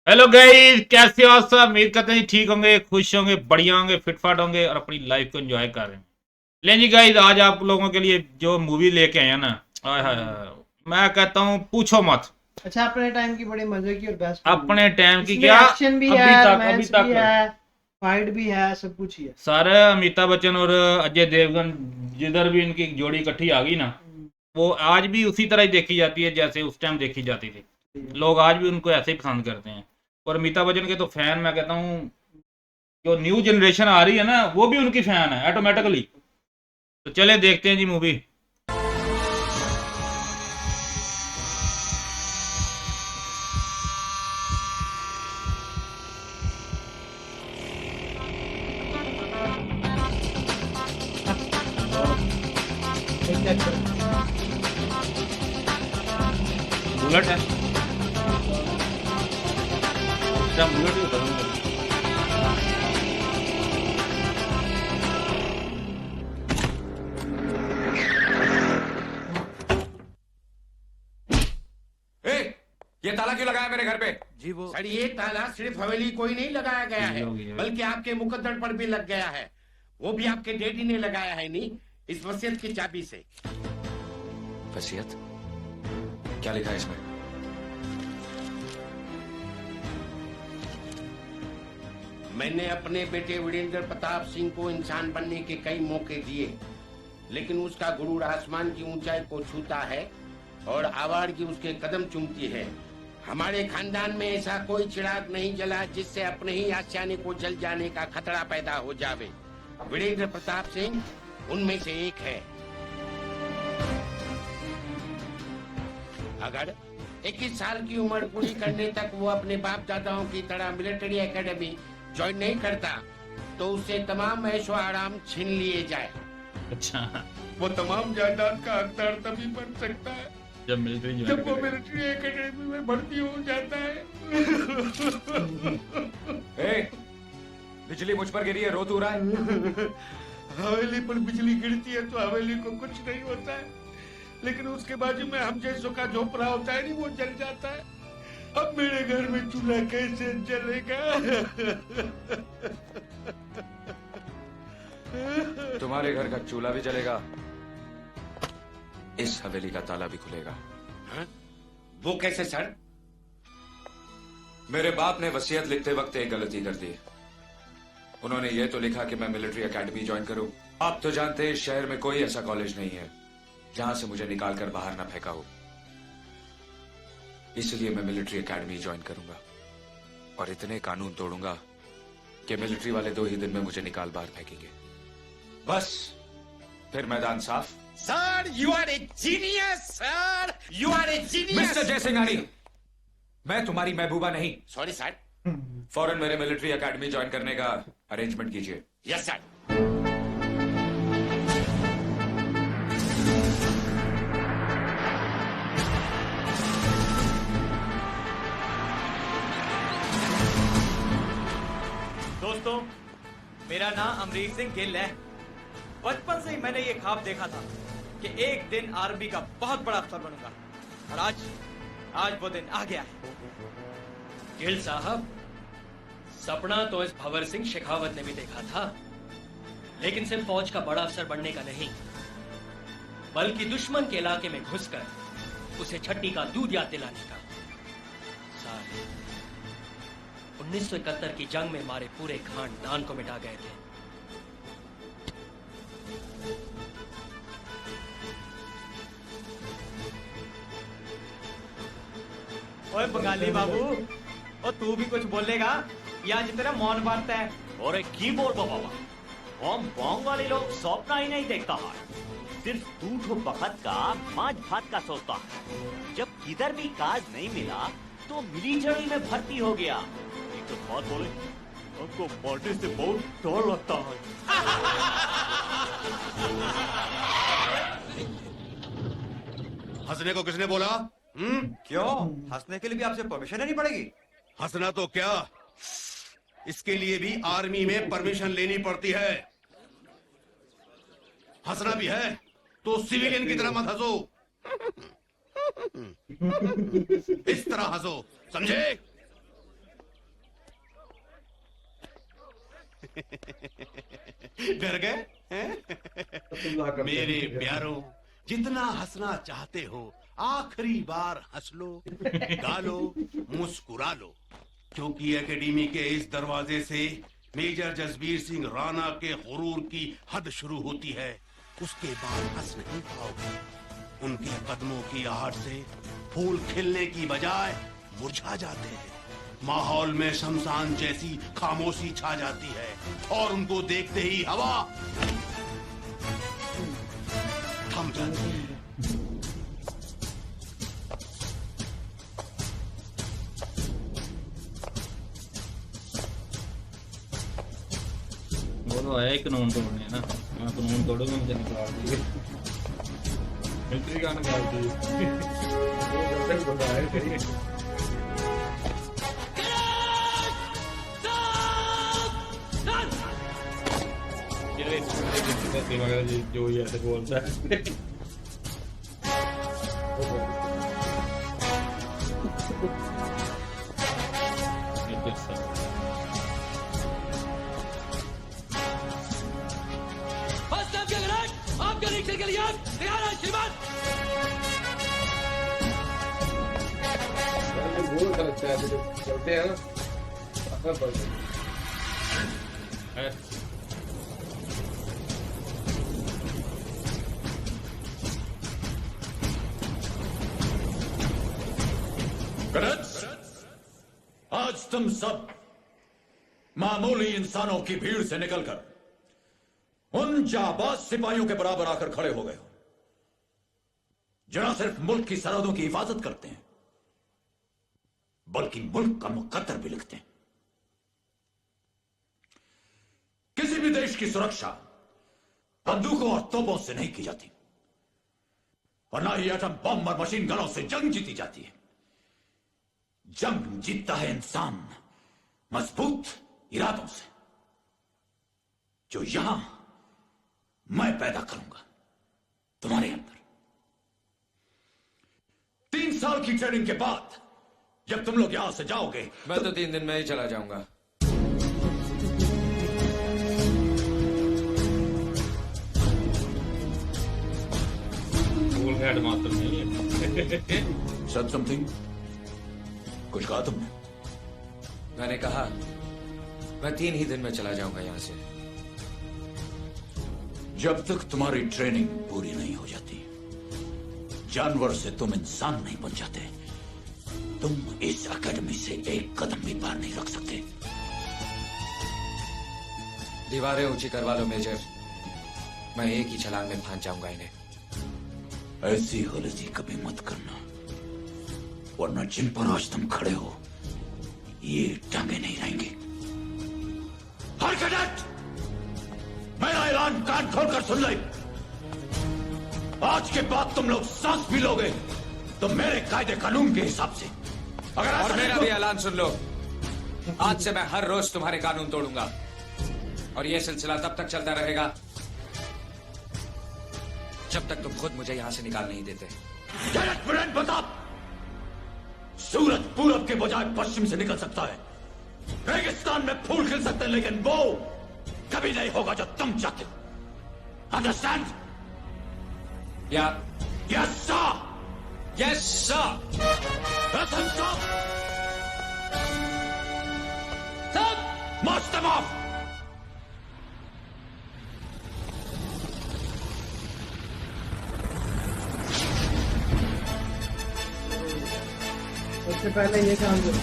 Hello guys, कैसे हो आप सब? उम्मीद करते हैं जी ठीक होंगे, खुश होंगे, बढ़िया होंगे, फिटफाट होंगे और अपनी लाइफ को एंजॉय कर रहे हैं। लें जी गाइस, आज आप लोगों के लिए जो मूवी लेके आए हैं ना, आय हाय हाय, मैं कहता हूँ पूछो मत। अच्छा, अपने टाइम की बड़ी मजे की और बेस्ट मूवी अपने है। टाइम की इसमें क्या, एक्शन भी है, अभी रोमांस भी तक है, फाइट भी है, सब कुछ ही है। सारे अमिताभ बच्चन और अजय देवगन, जिधर भी इनकी जोड़ी इकट्ठी आ गई ना, वो आज भी उसी तरह ही देखी जाती है जैसे उस टाइम देखी जाती थी। लोग आज भी उनको ऐसे ही पसंद करते हैं। और अमिताभ बच्चन के तो फैन मैं कहता हूँ, जो न्यू जनरेशन आ रही है ना, वो भी उनकी फैन है ऑटोमेटिकली। तो चले देखते हैं जी मूवी। एक एक्टर। बुलेट है, क्या बुलेट ही होता है। ए, ये ताला क्यों लगाया मेरे घर पे? जी वो सर, ये ताला सिर्फ हवेली को ही नहीं लगाया गया ये है, होगी, ये होगी। बल्कि आपके मुकद्दर पर भी लग गया है। वो भी आपके डैडी ने लगाया है, नहीं इस वसीयत की चाबी से। वसीयत? क्या लिखा है इसमें? मैंने अपने बेटे वीरेंद्र प्रताप सिंह को इंसान बनने के कई मौके दिए, लेकिन उसका गुरूर आसमान की ऊंचाई को छूता है और आवारगी उसके कदम चूमती है। हमारे खानदान में ऐसा कोई चिराग नहीं जला जिससे अपने ही आशियाने को जल जाने का खतरा पैदा हो जावे। वीरेंद्र प्रताप सिंह उनमें से एक है। अगर 21 साल की उम्र पूरी करने तक वो अपने बाप दादाओं की तरह मिलिट्री एकेडमी ज्वाइन नहीं करता, तो उससे तमाम ऐशो आराम छीन लिए जाए। अच्छा, वो तमाम जायदाद का हकदार तभी बन सकता है जब मिलिट्री जब वो मिलिट्री एकेडमी में भर्ती हो जाता है। ए, बिजली मुझ पर गिरी है, रो तू रहा है? हवेली पर बिजली गिरती है तो हवेली को कुछ नहीं होता है, लेकिन उसके बाजू में हम जैसों का झोपड़ा होता है, नहीं वो जल जाता है। अब मेरे घर में चूल्हा कैसे जलेगा? तुम्हारे घर का चूल्हा भी जलेगा, इस हवेली का ताला भी खुलेगा। हाँ? वो कैसे सर? मेरे बाप ने वसीयत लिखते वक्त एक गलती कर दी। उन्होंने ये तो लिखा कि मैं मिलिट्री एकेडमी ज्वाइन करूं। आप तो जानते हैं इस शहर में कोई ऐसा कॉलेज नहीं है जहां से मुझे निकाल कर बाहर ना फेंका हो। इसलिए मैं मिलिट्री एकेडमी ज्वाइन करूंगा और इतने कानून तोड़ूंगा कि मिलिट्री वाले 2 ही दिन में मुझे निकाल बाहर फेंकेंगे। बस फिर मैदान साफ। Sir, you are a genius. Sir, you are a genius. Mister Jaisinghani, मैं तुम्हारी महबूबा नहीं। Sorry sir. फौरन मेरे मिलिट्री एकेडमी ज्वाइन करने का अरेंजमेंट कीजिए। Yes sir. दोस्तों, मेरा नाम अमरीक सिंह गिल है। बचपन से ही मैंने ये ख्वाब देखा था कि एक दिन आर्मी का बहुत बड़ा अफसर बनूंगा, और आज वो दिन आ गया है। गिल साहब, सपना तो इस भंवर सिंह शेखावत ने भी देखा था, लेकिन सिर्फ फौज का बड़ा अफसर बनने का नहीं, बल्कि दुश्मन के इलाके में घुसकर उसे छट्टी का दूध याद दिलाने का। साले 1971 की जंग में मारे पूरे खानदान को मिटा गए थे। ओए बंगाली बाबू, और तू भी कुछ बोलेगा या आज तेरा मौन बात है? और एक की बोलबो बाबा, हम बॉन्ग वाले लोग सपना ही नहीं देखता है, सिर्फ दूध बखत का मांझ भात का सोचता है। जब किधर भी काज नहीं मिला तो मिलिट्री में भर्ती हो गया। एक तो बात बोले, हमको पार्टी से बहुत डर लगता है। हंसने को किसने बोला? क्यों? हंसने के लिए भी आपसे परमिशन लेनी पड़ेगी? हंसना तो क्या, इसके लिए भी आर्मी में परमिशन लेनी पड़ती है। हंसना भी है तो सिविलियन की तरह मत हंसो, इस तरह हंसो, समझे? डर गए मेरे प्यारों, जितना हंसना चाहते हो आखिरी बार हंस लो, गा लो, मुस्कुरा लो, क्योंकि एकेडमी के इस दरवाजे से मेजर जसबीर सिंह राणा के गुरूर की हद शुरू होती है। उसके बाद हंस नहीं पाओगे। उनके कदमों की आहट से फूल खिलने की बजाय मुरझा जाते हैं। माहौल में शमशान जैसी खामोशी छा जाती है और उनको देखते ही हवा थम जाती है। वो तो है कानून तोड़ने ना, मैं कानून तोड़ूंगा मुझे निकाल दिए, मिलिट्री का निकाल दिए। जो ये ऐसे बोलता है आपके निरीक्षण के लिए तैयार है श्रीमान। चलते हैं ना। कैडेट्स, आज तुम सब मामूली इंसानों की भीड़ से निकलकर उन जाबाज सिपाहियों के बराबर आकर खड़े हो गए हो जो न सिर्फ मुल्क की सरहदों की हिफाजत करते हैं बल्कि मुल्क का मुकद्दर भी लिखते हैं। किसी भी देश की सुरक्षा बंदूकों और तोपों से नहीं की जाती और ना ही एटम बम और मशीन गनों से जंग जीती जाती है। जंग जीतता है इंसान मजबूत इरादों से, जो यहां मैं पैदा करूंगा तुम्हारे अंदर। 3 साल की ट्रेनिंग के बाद जब तुम लोग यहां से जाओगे, मैं तो 3 दिन में ही चला जाऊंगा। स्कूल का हेडमास्टर नहीं है। Said something? कुछ कहा तुमने? मैंने कहा मैं 3 ही दिन में चला जाऊंगा यहां से। जब तक तुम्हारी ट्रेनिंग पूरी नहीं हो जाती, जानवर से तुम इंसान नहीं बन जाते, तुम इस एकेडमी से एक कदम भी बाहर नहीं रख सकते। दीवारें ऊंची करवा लो मेजर, मैं एक ही छलांग में फांद जाऊंगा इन्हें। ऐसी गलती कभी मत करना, वरना जिन पर आज तुम खड़े हो ये टांगे नहीं रहेंगे। हर कैडेट मेरा ऐलान कान खोलकर सुन ले। आज के बाद तुम लोग सांस भी लोगे तो मेरे कायदे कानून के हिसाब से। अगर और मेरा भी ऐलान सुन लो, आज से मैं हर रोज तुम्हारे कानून तोड़ूंगा और यह सिलसिला तब तक चलता रहेगा जब तक तुम खुद मुझे यहां से निकाल नहीं देते। प्रताप, सूरज पूरब के बजाय पश्चिम से निकल सकता है, रेगिस्तान में फूल खिल सकते हैं, लेकिन वो कभी नहीं होगा जो तुम चाहते हो। Understand? Yes sir. Yes sir. March them of. सबसे पहले ये काम करो।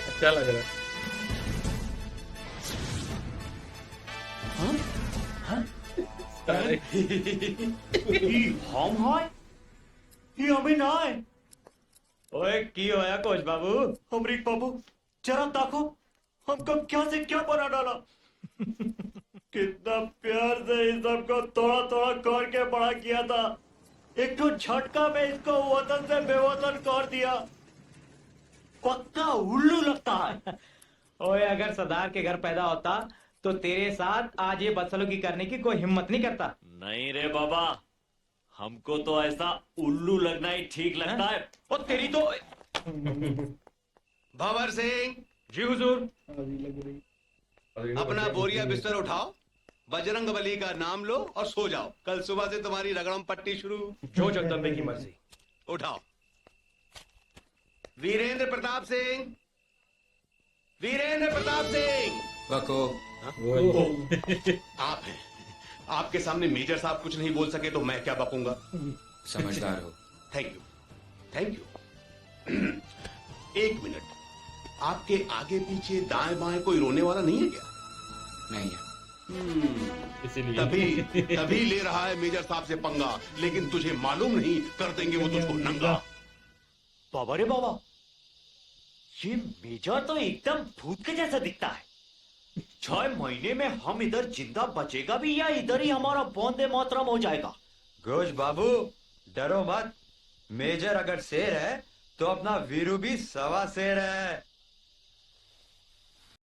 अच्छा लग रहा है। हम হয় কি আমি নাই ओए की होया कोच बाबू? अमरीक बाबू जरा देखो हमको क्या से क्या बना डाला। कितना प्यार से इस सबको थोड़ा थोड़ा करके बड़ा किया था, एक तो झटका में इसको वतन से बेवतन कर दिया। पक्का उल्लू लगता है। ओए अगर सरदार के घर पैदा होता तो तेरे साथ आज ये बदसलूकी करने की कोई हिम्मत नहीं करता। नहीं रे बाबा, हमको तो ऐसा उल्लू लगना ही ठीक लगता है। और तेरी तो भंवर सिंह, जी हुजूर। अभी लग रही अपना बोरिया बिस्तर उठाओ, बजरंग बली का नाम लो और सो जाओ। कल सुबह से तुम्हारी रगड़म पट्टी शुरू। जो जगदम्बे की मर्जी। उठाओ। वीरेंद्र प्रताप सिंह, वीरेंद्र प्रताप सिंह। बको आप हैं। आपके सामने मेजर साहब कुछ नहीं बोल सके तो मैं क्या बकूंगा। समझदार हो। Thank you, thank you. एक मिनट, आपके आगे पीछे दाएं बाएं कोई रोने वाला नहीं है क्या? नहीं है। तभी ले रहा है मेजर साहब से पंगा, लेकिन तुझे मालूम नहीं कर देंगे वो तुझको नंगा। बाबा रे बाबा, ये मेजर तो एकदम भूत के जैसा दिखता है। 6 महीने में हम इधर जिंदा बचेगा भी या इधर ही हमारा वंदे मातरम हो जाएगा? घोष बाबू डरो मत, मेजर अगर शेर है तो अपना वीरू भी सवा शेर है।